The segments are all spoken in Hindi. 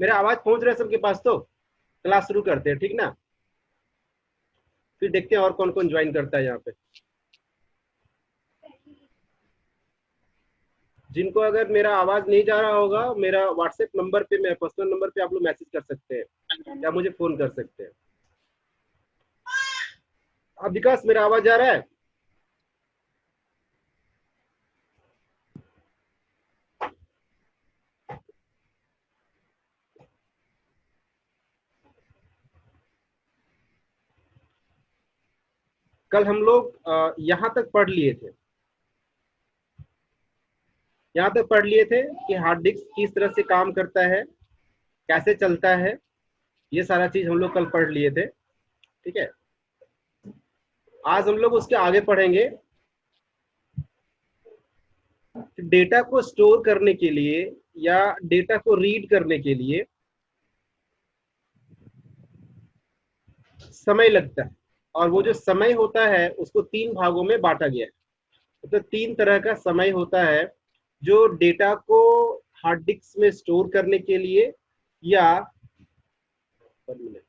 मेरा आवाज पहुंच रहा है सबके पास? तो क्लास शुरू करते हैं, ठीक ना? फिर देखते हैं और कौन कौन ज्वाइन करता है यहाँ पे। जिनको अगर मेरा आवाज नहीं जा रहा होगा, मेरा व्हाट्सएप नंबर पे, मेरा पर्सनल नंबर पे आप लोग मैसेज कर सकते हैं या मुझे फोन कर सकते हैं। अब विकास, मेरा आवाज जा रहा है? कल हम लोग यहाँ तक पढ़ लिए थे, यहाँ तक पढ़ लिए थे कि हार्ड डिस्क किस तरह से काम करता है, कैसे चलता है, ये सारा चीज हम लोग कल पढ़ लिए थे। ठीक है, आज हम लोग उसके आगे पढ़ेंगे। डेटा को स्टोर करने के लिए या डेटा को रीड करने के लिए समय लगता है, और वो जो समय होता है उसको 3 भागों में बांटा गया है। तो 3 तरह का समय होता है जो डेटा को हार्ड डिस्क में स्टोर करने के लिए या 1 मिनट,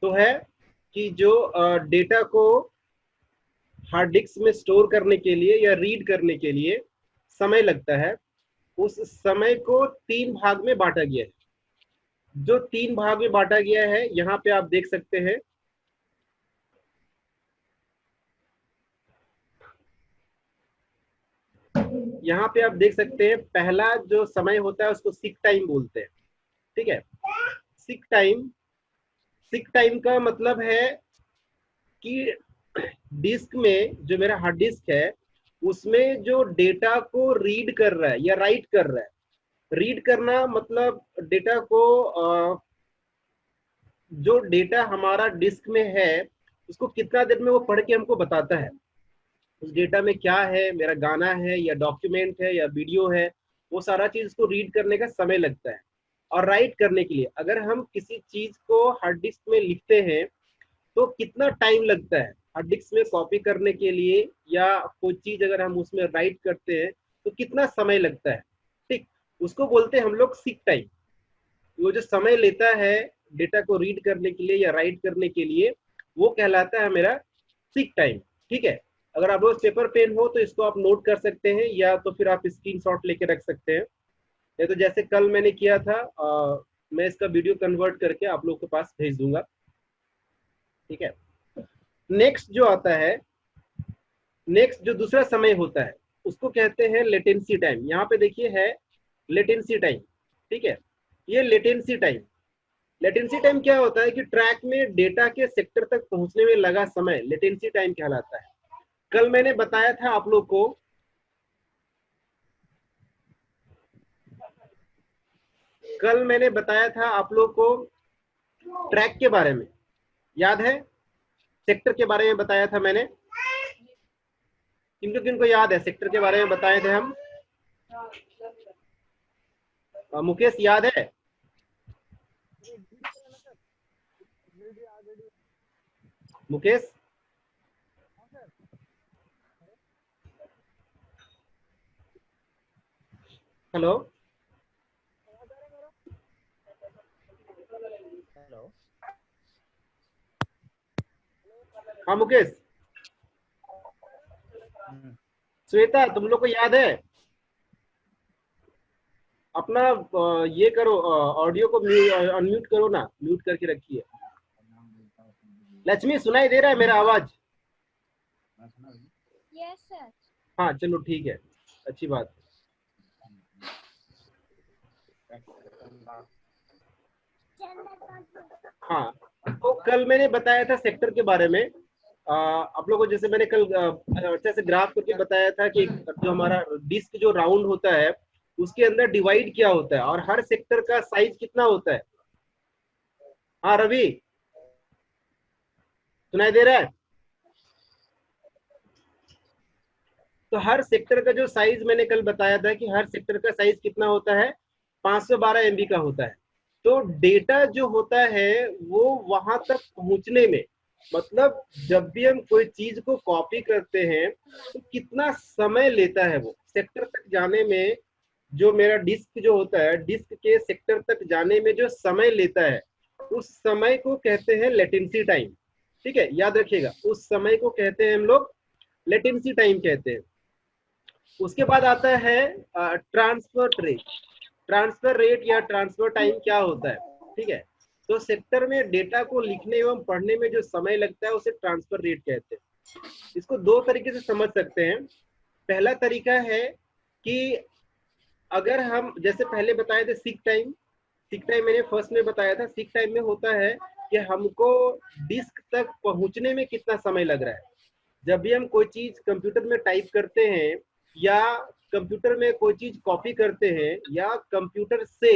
तो है कि जो डेटा को हार्ड डिस्क में स्टोर करने के लिए या रीड करने के लिए समय लगता है, उस समय को 3 भाग में बांटा गया है। जो 3 भाग में बांटा गया है यहाँ पे आप देख सकते हैं। यहाँ पे आप देख सकते हैं, पहला जो समय होता है उसको सीक टाइम बोलते हैं। ठीक है, सीक टाइम, सीक टाइम का मतलब है कि डिस्क में, जो मेरा हार्ड डिस्क है उसमें जो डेटा को रीड कर रहा है या राइट कर रहा है। रीड करना मतलब डेटा को जो डेटा हमारा डिस्क में है उसको कितना देर में वो पढ़ के हमको बताता है। उस डेटा में क्या है, मेरा गाना है या डॉक्यूमेंट है या वीडियो है, वो सारा चीज उसको रीड करने का समय लगता है। और राइट करने के लिए, अगर हम किसी चीज को हार्ड डिस्क में लिखते हैं तो कितना टाइम लगता है हार्ड डिस्क में कॉपी करने के लिए, या कोई चीज अगर हम उसमें राइट करते हैं तो कितना समय लगता है। ठीक, उसको बोलते हैं हम लोग सीक टाइम। वो जो समय लेता है डेटा को रीड करने के लिए या राइट करने के लिए, वो कहलाता है मेरा सीक टाइम। ठीक है, अगर आप रोज पेपर पेन हो तो इसको आप नोट कर सकते हैं, या तो फिर आप स्क्रीनशॉट लेके रख सकते हैं। या तो जैसे कल मैंने किया था, मैं इसका वीडियो कन्वर्ट करके आप लोगों के पास भेज दूंगा। ठीक है, नेक्स्ट जो आता है, नेक्स्ट जो दूसरा समय होता है उसको कहते हैं लेटेंसी टाइम। यहाँ पे देखिए है लेटेंसी टाइम। ठीक है, ये लेटेंसी टाइम, लेटेंसी टाइम क्या होता है कि ट्रैक में डेटा के सेक्टर तक पहुंचने में लगा समय लेटेंसी टाइम कहलाता है। कल मैंने बताया था आप लोग को, कल मैंने बताया था आप लोग को ट्रैक के बारे में, याद है? सेक्टर के बारे में बताया था मैंने। किनको किनको याद है सेक्टर के बारे में बताए थे हम? मुकेश याद है? मुकेश, हेलो हेलो, हाँ मुकेश, श्वेता, तुम लोग को याद है? अपना ये करो, ऑडियो को अनम्यूट करो ना, म्यूट करके रखिए। लक्ष्मी, सुनाई दे रहा है मेरा आवाज? Yes sir. हाँ चलो ठीक है, अच्छी बात। हाँ, तो कल मैंने बताया था सेक्टर के बारे में। आप लोगों को जैसे मैंने कल अच्छे से ग्राफ करके बताया था कि जो हमारा डिस्क जो राउंड होता है उसके अंदर डिवाइड क्या होता है और हर सेक्टर का साइज कितना होता है। हाँ रवि, सुनाई दे रहा है? तो हर सेक्टर का जो साइज मैंने कल बताया था कि हर सेक्टर का साइज कितना होता है, 512 MB का होता है। तो डेटा जो होता है वो वहां तक पहुंचने में मतलब जब भी हम कोई चीज को कॉपी करते हैं तो कितना समय लेता है वो सेक्टर तक जाने में। जो मेरा डिस्क जो होता है, डिस्क के सेक्टर तक जाने में जो समय लेता है, उस समय को कहते हैं लेटेंसी टाइम। ठीक है, याद रखिएगा, उस समय को कहते हैं हम लोग लेटेंसी टाइम कहते हैं। उसके बाद आता है ट्रांसफर रेट। ट्रांसफर रेट या ट्रांसफर टाइम क्या होता है? ठीक है, तो सेक्टर में डेटा को लिखने एवं पढ़ने में जो समय लगता है उसे ट्रांसफर रेट कहते हैं। इसको दो तरीके से समझ सकते हैं। पहला तरीका है कि अगर हम जैसे पहले बताए थे सीक टाइम, सीक टाइम मैंने फर्स्ट में बताया था। सीक टाइम में होता है कि हमको डिस्क तक पहुंचने में कितना समय लग रहा है। जब भी हम कोई चीज कंप्यूटर में टाइप करते हैं या कंप्यूटर में कोई चीज कॉपी करते हैं या कंप्यूटर से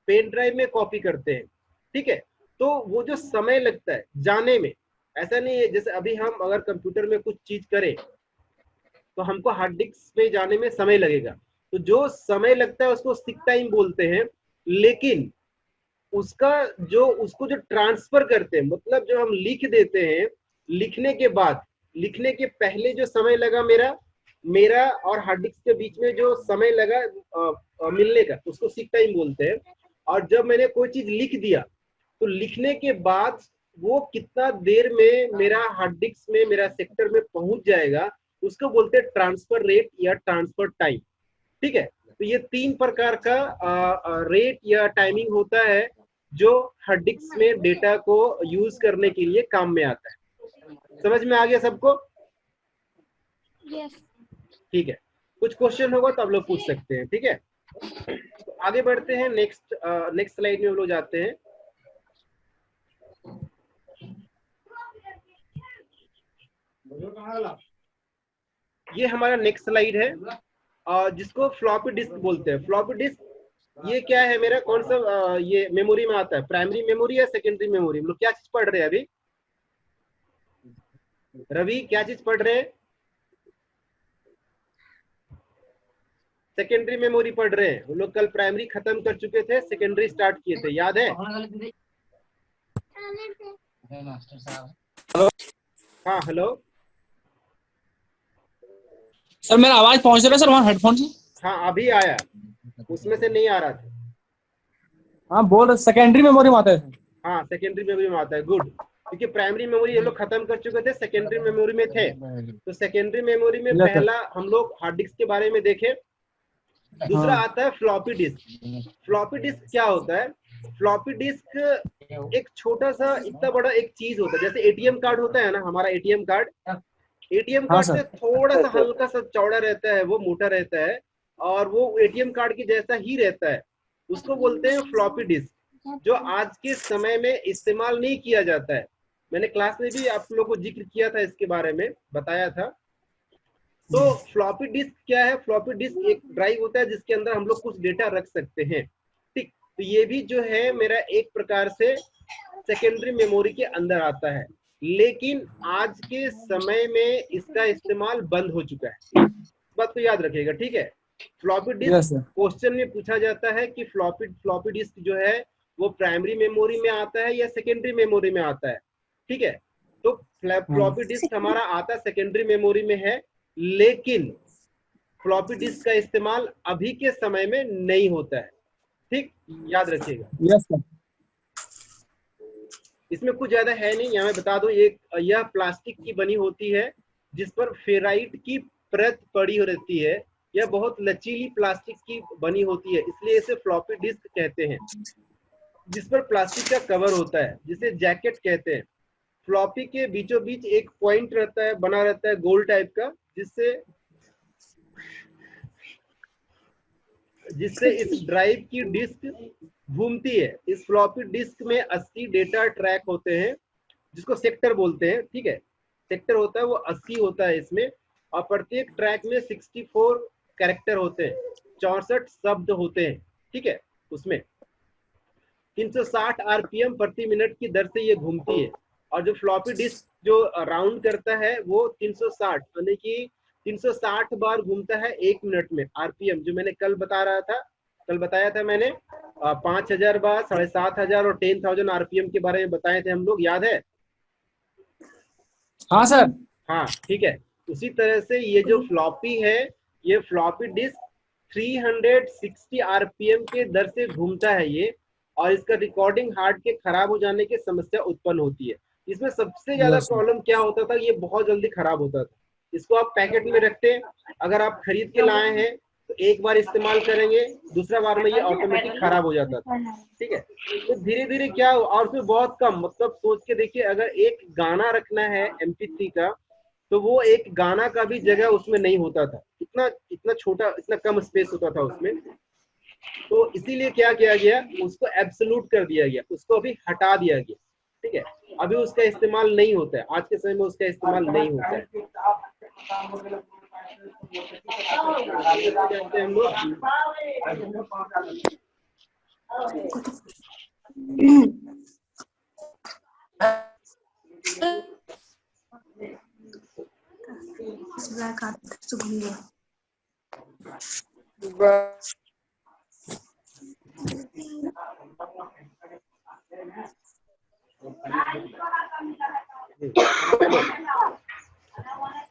पेन ड्राइव में कॉपी करते हैं, ठीक है, तो वो जो समय लगता है जाने में, ऐसा नहीं है जैसे अभी हम अगर कंप्यूटर में कुछ चीज करें तो हमको हार्ड डिस्क पे जाने में समय लगेगा, तो जो समय लगता है उसको सीक टाइम बोलते हैं। लेकिन उसका जो उसको जो ट्रांसफर करते हैं, मतलब जो हम लिख देते हैं, लिखने के बाद, लिखने के पहले जो समय लगा मेरा मेरा और हार्ड डिस्क के बीच में जो समय लगा मिलने का, उसको सीक टाइम बोलते हैं। और जब मैंने कोई चीज लिख दिया तो लिखने के बाद वो कितना देर में मेरा हार्ड डिस्क में, मेरा सेक्टर में पहुंच जाएगा, उसको बोलते हैं ट्रांसफर रेट या ट्रांसफर टाइम। ठीक है, तो ये तीन प्रकार का रेट या टाइमिंग होता है जो हार्ड डिस्क में डेटा को यूज करने के लिए काम में आता है। समझ में आ गया सबको? यस। ठीक है, कुछ क्वेश्चन होगा तो आप लोग पूछ सकते हैं। ठीक है, तो आगे बढ़ते हैं। नेक्स्ट स्लाइड में हम लोग जाते हैं। ये हमारा नेक्स्ट स्लाइड है जिसको फ्लॉपी डिस्क बोलते हैं। फ्लॉपी डिस्क ये क्या है मेरा, कौन सा ये मेमोरी में आता है? प्राइमरी मेमोरी या सेकेंडरी मेमोरी? हम लोग क्या चीज पढ़ रहे हैं अभी? रवि क्या चीज पढ़ रहे हैं? सेकेंडरी मेमोरी पढ़ रहे हैं। हम लोग कल प्राइमरी खत्म कर चुके थे, सेकेंडरी स्टार्ट किए थे, याद है? हेलो हाँ हेलो। सर, मेरा आवाज पहुंच रहा है सर वहाँ हेडफोन से? हाँ अभी आया, उसमें से नहीं आ रहा था। हाँ बोल रहे, सेकेंडरी मेमोरी में आता है। हाँ सेकेंडरी मेमोरी में आता है, गुड। क्योंकि प्राइमरी मेमोरी ये लोग खत्म कर चुके थे, सेकेंडरी मेमोरी में थे। तो सेकेंडरी मेमोरी में यस सर। पहला हम लोग हार्ड डिस्क के बारे में देखे। दूसरा हाँ। आता है फ्लॉपी डिस्क। फ्लॉपी डिस्क क्या होता है? फ्लॉपी डिस्क एक छोटा सा, इतना बड़ा एक चीज होता है, जैसे एटीएम कार्ड होता है ना, हमारा एटीएम कार्ड। एटीएम हाँ कार्ड सर। से थोड़ा सा हल्का सा चौड़ा रहता है, वो मोटा रहता है, और वो एटीएम कार्ड के जैसा ही रहता है। उसको बोलते हैं फ्लॉपी डिस्क, जो आज के समय में इस्तेमाल नहीं किया जाता है। मैंने क्लास में भी आप लोगों को जिक्र किया था, इसके बारे में बताया था। तो फ्लॉपी डिस्क क्या है? फ्लॉपी डिस्क एक ड्राइव होता है जिसके अंदर हम लोग कुछ डेटा रख सकते हैं। ठीक, तो ये भी जो है मेरा एक प्रकार से सेकेंडरी मेमोरी के अंदर आता है, लेकिन आज के समय में इसका इस्तेमाल बंद हो चुका है। इस बात को याद रखिएगा, ठीक है? Floppy disk yes sir. Question में पूछा जाता है कि फ्लॉपी डिस्क जो है वो प्राइमरी मेमोरी में आता है या सेकेंडरी मेमोरी में आता है। ठीक है, तो फ्लॉपी डिस्क हमारा आता सेकेंडरी मेमोरी में है, लेकिन फ्लॉपी डिस्क का इस्तेमाल अभी के समय में नहीं होता है। ठीक, याद रखिएगा। Yes sir. इसमें कुछ ज्यादा है नहीं, यहाँ मैं बता दूं, यह प्लास्टिक की बनी होती है जिस पर फेराइट की परत पड़ी रहती है। यह बहुत लचीली प्लास्टिक की बनी होती है, इसलिए इसे फ्लॉपी डिस्क कहते हैं। जिस पर प्लास्टिक का कवर होता है, जिसे जैकेट कहते हैं। फ्लॉपी के बीचों बीच एक पॉइंट रहता है, बना रहता है गोल टाइप का, जिससे इस ड्राइव की डिस्क घूमती है। इस फ्लॉपी डिस्क में 80 डेटा ट्रैक होते हैं, जिसको सेक्टर बोलते हैं। ठीक है, सेक्टर होता है वो 80 होता है इसमें, और प्रत्येक ट्रैक में 64 कैरेक्टर होते हैं, 64 शब्द होते हैं। ठीक है, उसमें 360 आरपीएम प्रति मिनट की दर से ये घूमती है। और जो फ्लॉपी डिस्क जो राउंड करता है वो 360 यानी कि 360 बार घूमता है 1 मिनट में। आरपीएम जो मैंने कल बताया था मैंने, 5000 बार, 7500 और 10,000 आरपीएम के बारे में बताए थे हम लोग, याद है? हाँ सर। हाँ ठीक है। उसी तरह से ये जो फ्लॉपी है, ये फ्लॉपी डिस्क 360 आरपीएम के दर से घूमता है ये, और इसका रिकॉर्डिंग हार्ड के खराब हो जाने की समस्या उत्पन्न होती है। इसमें सबसे ज्यादा यस प्रॉब्लम क्या होता था, ये बहुत जल्दी खराब होता था। इसको आप पैकेट में रखते हैं, अगर आप खरीद के लाए हैं तो एक बार इस्तेमाल करेंगे, दूसरा बार में ये ऑटोमेटिक खराब हो जाता था। ठीक है, तो धीरे धीरे क्या हो, और फिर बहुत कम, मतलब सोच के देखिए, अगर एक गाना रखना है MP3 का, तो वो एक गाना का भी जगह उसमें नहीं होता था, इतना इतना छोटा, इतना कम स्पेस होता था उसमें। तो इसीलिए क्या किया गया, उसको एब्सोल्यूट कर दिया गया, उसको अभी हटा दिया गया। ठीक है, अभी उसका इस्तेमाल नहीं होता है, आज के समय में उसका इस्तेमाल नहीं होता है। जानते हैं हम लोग।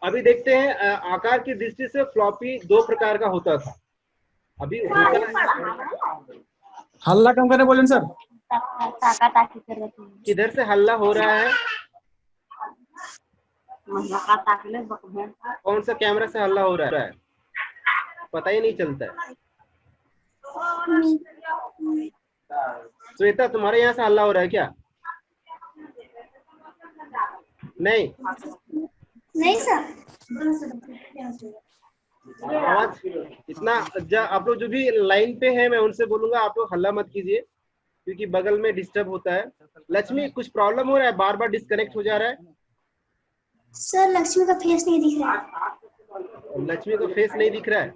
अभी देखते हैं, आकार की दृष्टि से फ्लॉपी दो प्रकार का होता था। अभी होता है, हल्ला कम करने बोले सर। किधर से हल्ला हो रहा है, कौन सा कैमरा से हल्ला हो रहा है, पता ही नहीं चलता है। श्वेता, तुम्हारे यहाँ से हल्ला हो रहा है क्या? नहीं नहीं सर। आवाज इतना, आप लोग जो भी लाइन पे हैं, मैं उनसे बोलूंगा आप लोग हल्ला मत कीजिए, क्योंकि बगल में डिस्टर्ब होता है। लक्ष्मी, कुछ प्रॉब्लम हो रहा है, बार बार डिस्कनेक्ट हो जा रहा है। सर लक्ष्मी का फेस नहीं दिख रहा है। लक्ष्मी का फेस नहीं दिख रहा है?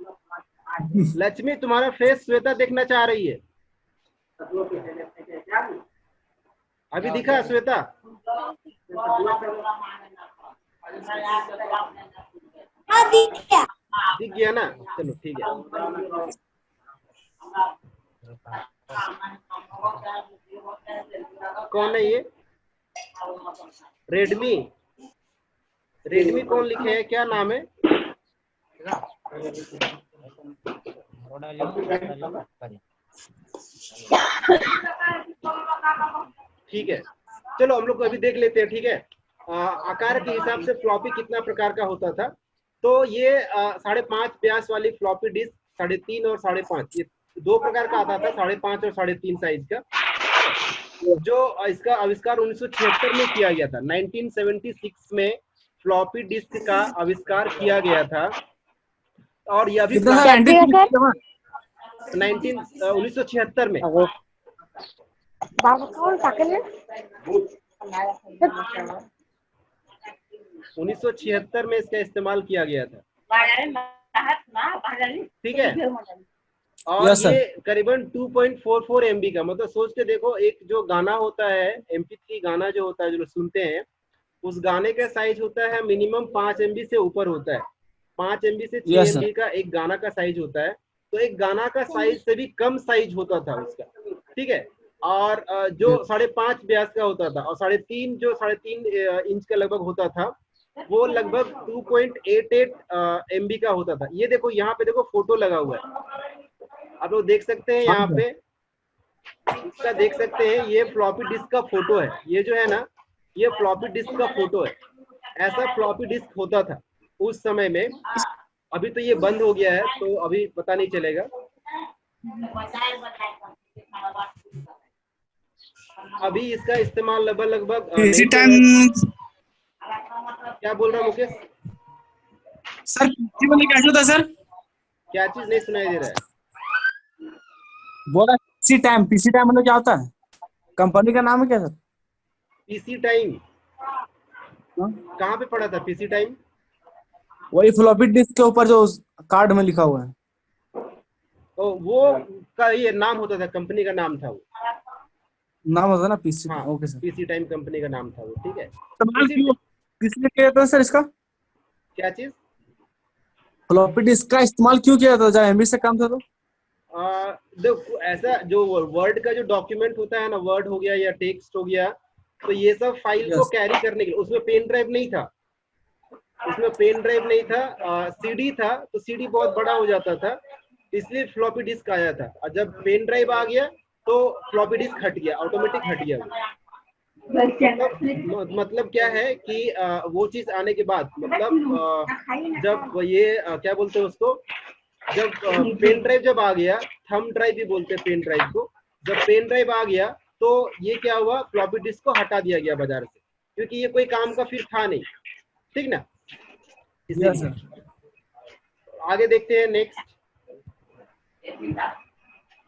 लक्ष्मी, तुम्हारा फेस श्वेता देखना चाह रही है। अभी दिखा श्वेता? हाँ दिख गया। दिख गया ना, चलो ठीक है। कौन है ये? रेडमी? रेडमी कौन लिखे है, क्या नाम है? ठीक है, चलो हम लोग अभी देख लेते हैं। ठीक है, आकार के हिसाब से फ्लॉपी कितना प्रकार का होता था। तो ये 5.5 व्यास वाली फ्लॉपी डिस्क, 3.5 और 5.5, ये दो प्रकार का आता था, 5.5 और 3.5 साइज का, जो इसका आविष्कार 1976 में किया गया था। 1976 में फ्लॉपी डिस्क का आविष्कार किया गया था, और यह भी 1976 में। 1976 में इसका इस्तेमाल किया गया था। ठीक है, और ये करीबन 2.44 MB का, मतलब सोच के देखो, एक जो गाना होता है MP3 गाना जो होता है, जो सुनते हैं, उस गाने का साइज होता है मिनिमम 5 MB से ऊपर होता है। 5 MB से 6 MB का एक गाना का साइज होता है। तो एक गाना का साइज से भी कम साइज होता था उसका। ठीक है, और जो 5.5 व्यास का होता था, और 3.5 जो 3.5 इंच का लगभग होता था, वो लगभग 2.88 MB का होता था। ये देखो, यहाँ पे देखो फोटो लगा हुआ है, आप लोग देख सकते हैं, यहाँ पे इसका देख सकते हैं, ये फ्लॉपी डिस्क का फोटो है। ये जो है ना, ये फ्लॉपी डिस्क का फोटो है। ऐसा फ्लॉपी डिस्क होता था उस समय में। अभी तो ये बंद हो गया है, तो अभी पता नहीं चलेगा। अभी इसका इस्तेमाल लगभग क्या बोल रहा है मुकेश सर? कैसे होता है सर? क्या चीज नहीं सुनाई दे रहा है? बोला पीसी टाइम। पीसी टाइम मतलब क्या होता है? कंपनी का नाम है क्या सर? पीसी टाइम कहाँ पे पढ़ा था? पीसी टाइम वही फ्लॉपी डिस्क के ऊपर जो कार्ड में लिखा हुआ है। तो वो का ये नाम होता था, कंपनी का नाम था वो, नाम होता ना पीसी। हाँ, okay sir. PC time company का नाम था वो। ठीक है, किसने किया था सर इसका? क्या चीज? फ्लॉपी डिस्क का इस्तेमाल क्यों किया था? जब एमबी से काम था तो देखो, ऐसा जो वर्ड का जो डॉक्यूमेंट होता है ना, वर्ड हो गया या टेक्स्ट हो गया, तो ये सब फाइल को कैरी करने के लिए, उसमें पेन ड्राइव नहीं था। उसमें पेन ड्राइव नहीं था, सीडी था, तो सीडी बहुत बड़ा हो जाता था, इसलिए फ्लॉपी डिस्क आया था। और जब पेन ड्राइव आ गया तो फ्लॉपी डिस्क हट गया, ऑटोमेटिक हट गया। मतलब क्या है कि वो चीज आने के बाद, मतलब जब ये क्या बोलते हैं उसको, जब पेन ड्राइव जब आ गया, थंब ड्राइव भी बोलते हैं पेन ड्राइव को, जब पेन ड्राइव आ गया तो ये क्या हुआ, फ्लॉपी डिस्क को हटा दिया गया बाजार से, क्योंकि ये कोई काम का फिर था नहीं, ठीक ना। Yes sir. आगे देखते हैं नेक्स्ट।